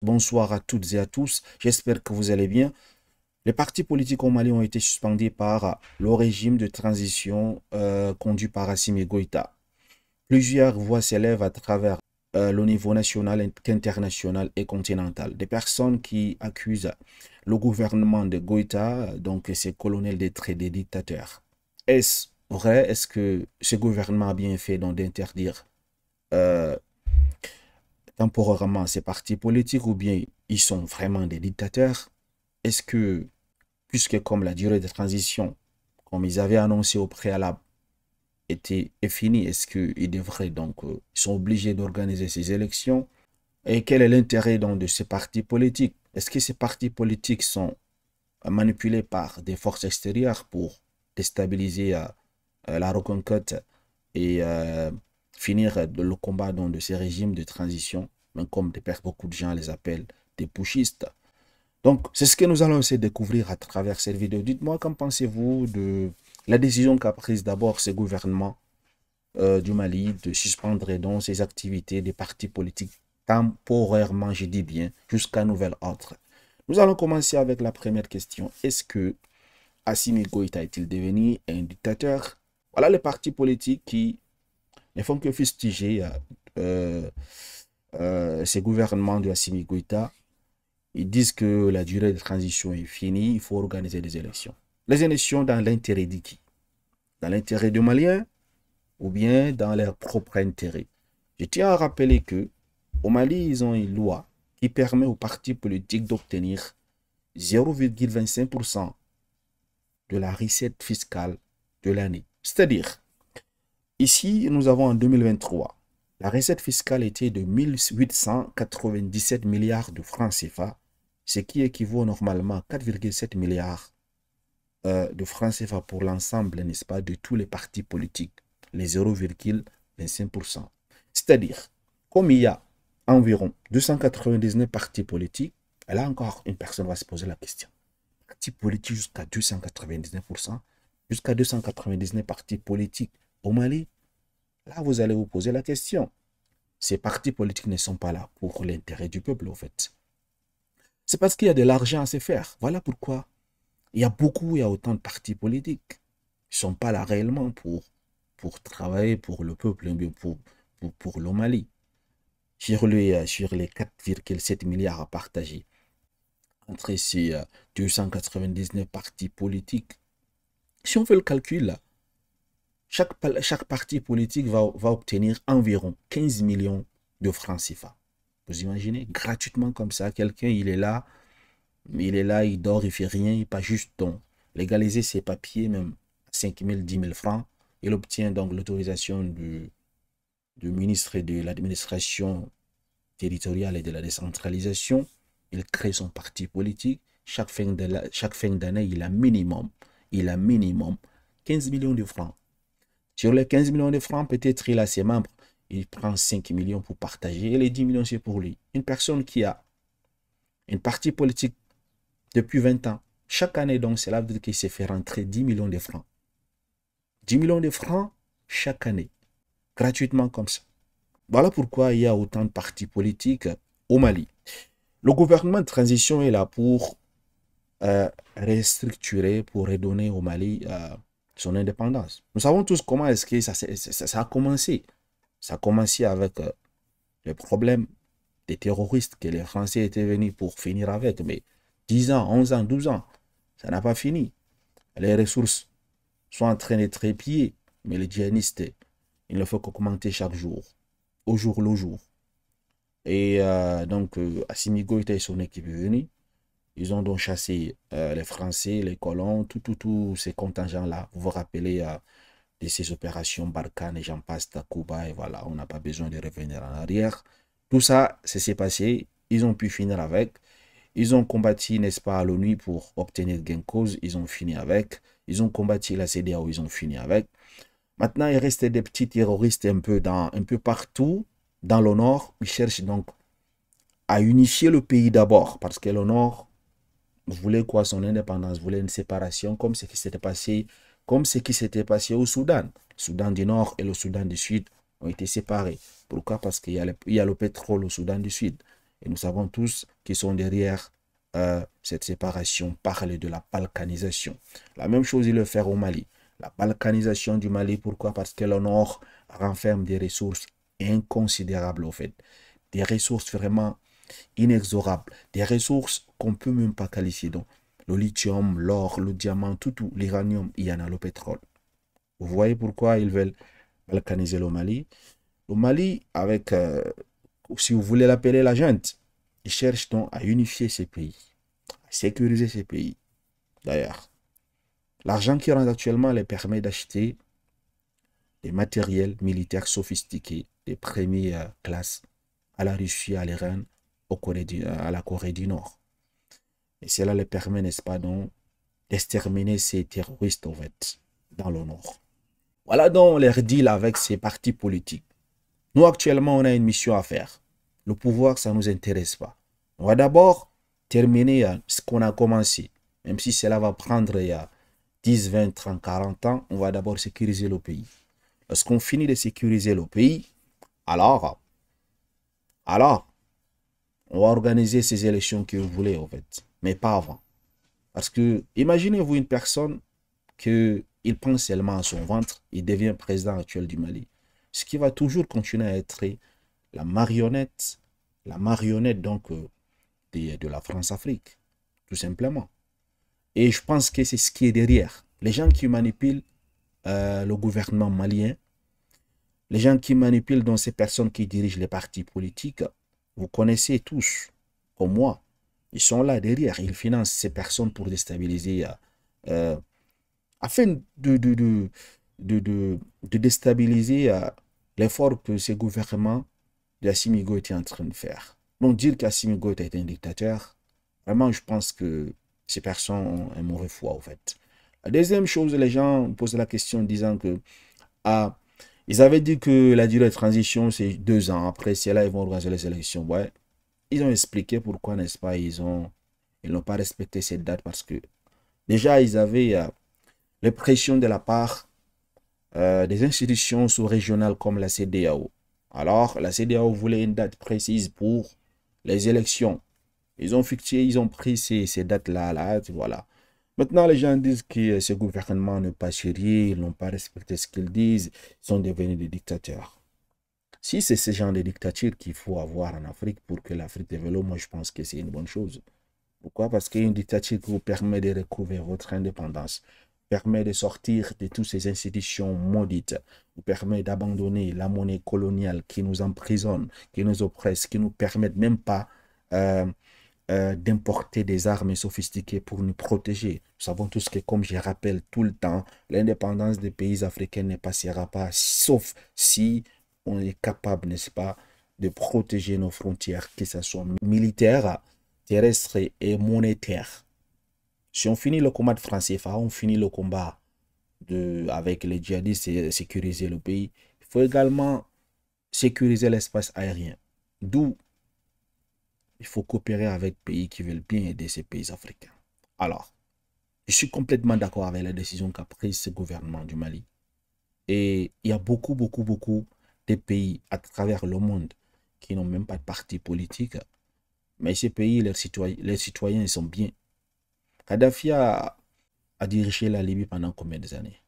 Bonsoir à toutes et à tous, j'espère que vous allez bien. Les partis politiques au Mali ont été suspendus par le régime de transition conduit par Assimi Goïta. Plusieurs voix s'élèvent à travers le niveau national, international et continental. Des personnes qui accusent le gouvernement de Goïta, donc ces colonels des traits des dictateurs. Est-ce vrai? Est-ce que ce gouvernement a bien fait d'interdire euh, temporairement ces partis politiques ou bien ils sont vraiment des dictateurs? Est-ce que, puisque comme la durée de transition, comme ils avaient annoncé au préalable, est finie, est-ce qu'ils devraient donc, ils sont obligés d'organiser ces élections? Et quel est l'intérêt donc de ces partis politiques? Est-ce que ces partis politiques sont manipulés par des forces extérieures pour déstabiliser la reconquête et finir le combat donc, de ces régimes de transition, même comme beaucoup de gens les appellent des pushistes? Donc, c'est ce que nous allons essayer de découvrir à travers cette vidéo. Dites-moi, qu'en pensez-vous de la décision qu'a prise d'abord ce gouvernement du Mali de suspendre donc ses activités des partis politiques temporairement, je dis bien, jusqu'à nouvel ordre. Nous allons commencer avec la première question. Est-ce que Assimi Goïta est-il devenu un dictateur? Voilà les partis politiques qui ne font que fustiger euh, ces gouvernements de Assimi Goïta. Ils disent que la durée de transition est finie, il faut organiser des élections. Les élections dans l'intérêt de qui? Dans l'intérêt des Maliens ou bien dans leur propre intérêt? Je tiens à rappeler que au Mali, ils ont une loi qui permet aux partis politiques d'obtenir 0,25% de la recette fiscale de l'année. C'est-à-dire, ici, nous avons en 2023, la recette fiscale était de 1897 milliards de francs CFA, ce qui équivaut normalement à 4,7 milliards de francs CFA pour l'ensemble, n'est-ce pas, de tous les partis politiques, les 0,25%. C'est-à-dire, comme il y a environ 299 partis politiques, et là encore, une personne va se poser la question. Partis politiques jusqu'à 299%, jusqu'à 299 partis politiques au Mali, là, vous allez vous poser la question. Ces partis politiques ne sont pas là pour l'intérêt du peuple, en fait. C'est parce qu'il y a de l'argent à se faire. Voilà pourquoi il y a autant de partis politiques. Ils ne sont pas là réellement pour travailler pour le peuple, pour le Mali. Sur les 4,7 milliards à partager entre ces 299 partis politiques, si on fait le calcul, chaque parti politique va obtenir environ 15 millions de francs CFA. Vous imaginez, gratuitement comme ça, quelqu'un, il dort, il fait rien, il pas juste donc légaliser ses papiers, même 5 000, 10 000 francs. Il obtient donc l'autorisation du ministre de l'administration territoriale et de la décentralisation. Il crée son parti politique. Chaque fin d'année, il a minimum 15 millions de francs. Sur les 15 millions de francs, peut-être il a ses membres. Il prend 5 millions pour partager et les 10 millions, c'est pour lui. Une personne qui a une parti politique depuis 20 ans, chaque année, donc, cela veut dire qu'il s'est fait rentrer 10 millions de francs. 10 millions de francs chaque année, gratuitement comme ça. Voilà pourquoi il y a autant de partis politiques au Mali. Le gouvernement de transition est là pour restructurer, pour redonner au Mali son indépendance. Nous savons tous comment est-ce que ça a commencé. Ça a commencé avec le problème des terroristes que les Français étaient venus pour finir avec. Mais 10 ans, 11 ans, 12 ans, ça n'a pas fini. Les ressources sont en train d'être épiées, mais les djihadistes, il ne faut qu'augmenter chaque jour, au jour le jour. Et donc, Assimi Goïta et son équipe est venue. Ils ont donc chassé les Français, les colons, tous ces contingents-là. Vous vous rappelez de ces opérations Barkhane et j'en passe, Takuba, et voilà, on n'a pas besoin de revenir en arrière. Tout ça, ça s'est passé. Ils ont pu finir avec. Ils ont combattu, n'est-ce pas, à l'ONU pour obtenir gain de cause. Ils ont fini avec. Ils ont combattu la CEDEAO. Ils ont fini avec. Maintenant, il reste des petits terroristes un peu partout dans le nord. Ils cherchent donc à unifier le pays d'abord parce que le nord voulait quoi? Son indépendance, voulait une séparation comme ce qui s'était passé au Soudan. Le Soudan du Nord et le Soudan du Sud ont été séparés. Pourquoi? Parce qu'il y a le pétrole au Soudan du Sud. Et nous savons tous qui sont derrière cette séparation, parler de la balkanisation. La même chose, il le fait au Mali. La balkanisation du Mali, pourquoi? Parce que le Nord renferme des ressources inconsidérables, au fait. Des ressources vraiment inexorables. Des ressources qu'on ne peut même pas qualifier. Donc, le lithium, l'or, le diamant, tout, l'uranium, il y en a, le pétrole. Vous voyez pourquoi ils veulent balkaniser le Mali? Le Mali, avec, si vous voulez l'appeler la junte, ils cherchent donc à unifier ces pays, à sécuriser ces pays. D'ailleurs, l'argent qui rentre actuellement les permet d'acheter des matériels militaires sophistiqués, des premières classes à la Russie, à l'Iran, à la Corée du Nord. Et cela les permet, n'est-ce pas, donc, d'exterminer ces terroristes, en fait, dans le Nord. Voilà donc leur deal avec ces partis politiques. Nous, actuellement, on a une mission à faire. Le pouvoir, ça ne nous intéresse pas. On va d'abord terminer ce qu'on a commencé. Même si cela va prendre il y a 10, 20, 30, 40 ans, on va d'abord sécuriser le pays. Lorsqu'on finit de sécuriser le pays, alors, on va organiser ces élections que vous voulez, en fait. Mais pas avant. Parce que, imaginez-vous une personne qu'il pense seulement à son ventre, il devient président actuel du Mali. Ce qui va toujours continuer à être la marionnette donc de la France-Afrique, tout simplement. Et je pense que c'est ce qui est derrière. Les gens qui manipulent le gouvernement malien, les gens qui manipulent donc ces personnes qui dirigent les partis politiques, vous connaissez tous, comme moi, ils sont là derrière, ils financent ces personnes pour déstabiliser, afin de déstabiliser l'effort que ces gouvernements d'Assimi Goïta est en train de faire. Donc dire qu'Assimi Goïta est un dictateur, vraiment je pense que ces personnes ont un mauvais foi au fait. La deuxième chose, les gens posent la question en disant que ah, ils avaient dit que la durée de transition c'est 2 ans. Après cela, ils vont organiser les élections. Ouais, ils ont expliqué pourquoi, n'est-ce pas, ils n'ont pas respecté cette date parce que déjà ils avaient les pressions de la part des institutions sous-régionales comme la CEDEAO. Alors, la CEDEAO voulait une date précise pour les élections. Ils ont fixé, ils ont pris ces dates-là, là, voilà. Maintenant, les gens disent que ce gouvernement n'est pas sérieux, ils n'ont pas respecté ce qu'ils disent, ils sont devenus des dictateurs. Si c'est ce genre de dictature qu'il faut avoir en Afrique pour que l'Afrique développe, moi je pense que c'est une bonne chose. Pourquoi? Parce qu'une dictature qui vous permet de recouvrir votre indépendance, permet de sortir de toutes ces institutions maudites, vous permet d'abandonner la monnaie coloniale qui nous emprisonne, qui nous oppresse, qui ne nous permet même pas euh, d'importer des armes sophistiquées pour nous protéger. Nous savons tous que, comme je rappelle tout le temps, l'indépendance des pays africains ne passera pas, sauf si on est capable, n'est-ce pas, de protéger nos frontières, que ce soit militaires, terrestres et monétaires. Si on finit le combat de franc CFA, on finit le combat avec les djihadistes et sécuriser le pays. Il faut également sécuriser l'espace aérien. D'où il faut coopérer avec des pays qui veulent bien aider ces pays africains. Alors, je suis complètement d'accord avec la décision qu'a prise ce gouvernement du Mali. Et il y a beaucoup de pays à travers le monde qui n'ont même pas de parti politique. Mais ces pays, les citoyens, ils sont bien. Kadhafi a dirigé la Libye pendant combien d'années?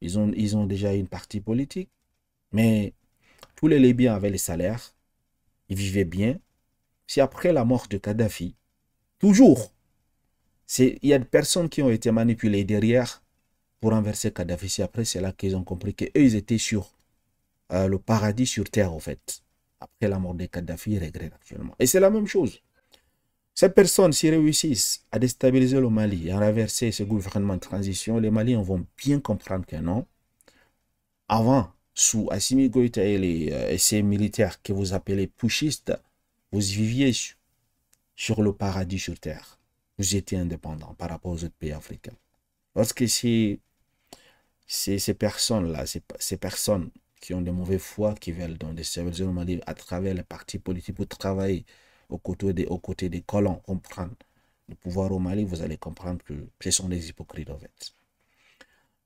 Ils ont déjà une partie politique, mais tous les Libyens avaient les salaires, ils vivaient bien. C'est après la mort de Kadhafi, toujours, il y a des personnes qui ont été manipulées derrière pour renverser Kadhafi. C'est après cela qu'ils ont compris qu'eux, ils étaient sur le paradis sur terre, en fait. Après la mort de Kadhafi, ils regrettent actuellement. Et c'est la même chose. Ces personnes, s'ils réussissent à déstabiliser le Mali et à renverser ce gouvernement de transition, les Maliens vont bien comprendre que non. Avant, sous Assimi Goïta et ces militaires que vous appelez pushistes, vous viviez sur le paradis sur terre. Vous étiez indépendant par rapport aux autres pays africains. Lorsque ces personnes-là, ces personnes qui ont de mauvais foi, qui veulent donc déstabiliser le Mali à travers les partis politiques pour travailler aux côtés des colons, comprendre le pouvoir au Mali, vous allez comprendre que ce sont des hypocrites en fait.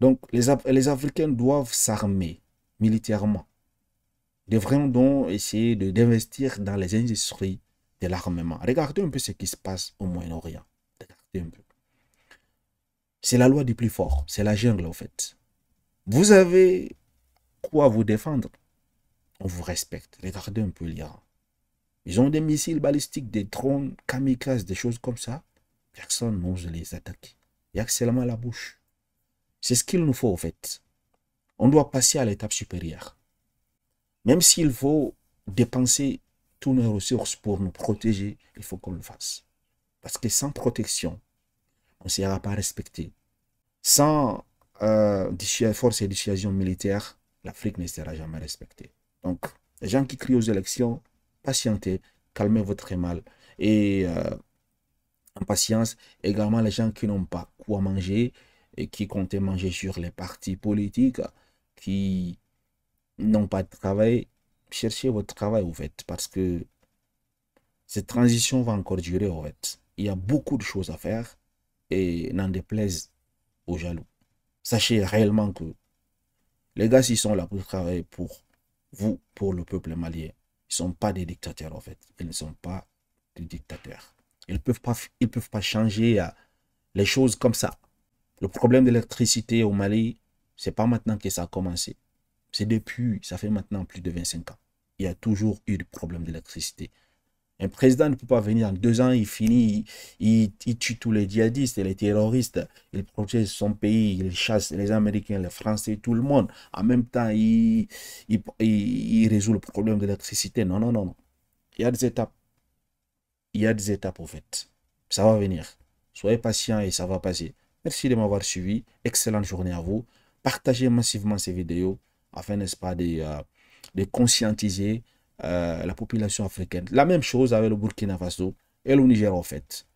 Donc les Africains doivent s'armer militairement. Ils devraient donc essayer d'investir dans les industries de l'armement. Regardez un peu ce qui se passe au Moyen-Orient. Regardez un peu. C'est la loi du plus fort. C'est la jungle, en fait. Vous avez quoi vous défendre? On vous respecte. Regardez un peu l'Iran. Ils ont des missiles balistiques, des drones kamikazes, des choses comme ça. Personne n'ose les attaquer. Il y a que seulement la bouche. C'est ce qu'il nous faut, en fait. On doit passer à l'étape supérieure. Même s'il faut dépenser toutes nos ressources pour nous protéger, il faut qu'on le fasse. Parce que sans protection, on ne sera pas respecté. Sans force et dissuasion militaire, l'Afrique ne sera jamais respectée. Donc, les gens qui crient aux élections, patientez, calmez votre mal. Et en patience, également les gens qui n'ont pas quoi manger et qui comptaient manger sur les partis politiques, qui n'ont pas de travail, cherchez votre travail, en fait, parce que cette transition va encore durer, en fait. Il y a beaucoup de choses à faire et n'en déplaise aux jaloux. Sachez réellement que les gars, s'ils sont là pour travailler pour vous, pour le peuple malien, ils ne sont pas des dictateurs, en fait. Ils ne sont pas des dictateurs. Ils peuvent pas changer les choses comme ça. Le problème de l'électricité au Mali, c'est pas maintenant que ça a commencé. C'est depuis, ça fait maintenant plus de 25 ans. Il y a toujours eu des problèmes d'électricité. Un président ne peut pas venir en 2 ans, il finit, il tue tous les djihadistes et les terroristes, il protège son pays, il chasse les Américains, les Français, tout le monde. En même temps, il résout le problème de l'électricité. Non, non, non, non. Il y a des étapes. Il y a des étapes, au fait. Ça va venir. Soyez patient et ça va passer. Merci de m'avoir suivi. Excellente journée à vous. Partagez massivement ces vidéos afin, n'est-ce pas, de conscientiser la population africaine. La même chose avec le Burkina Faso et le Niger, en fait.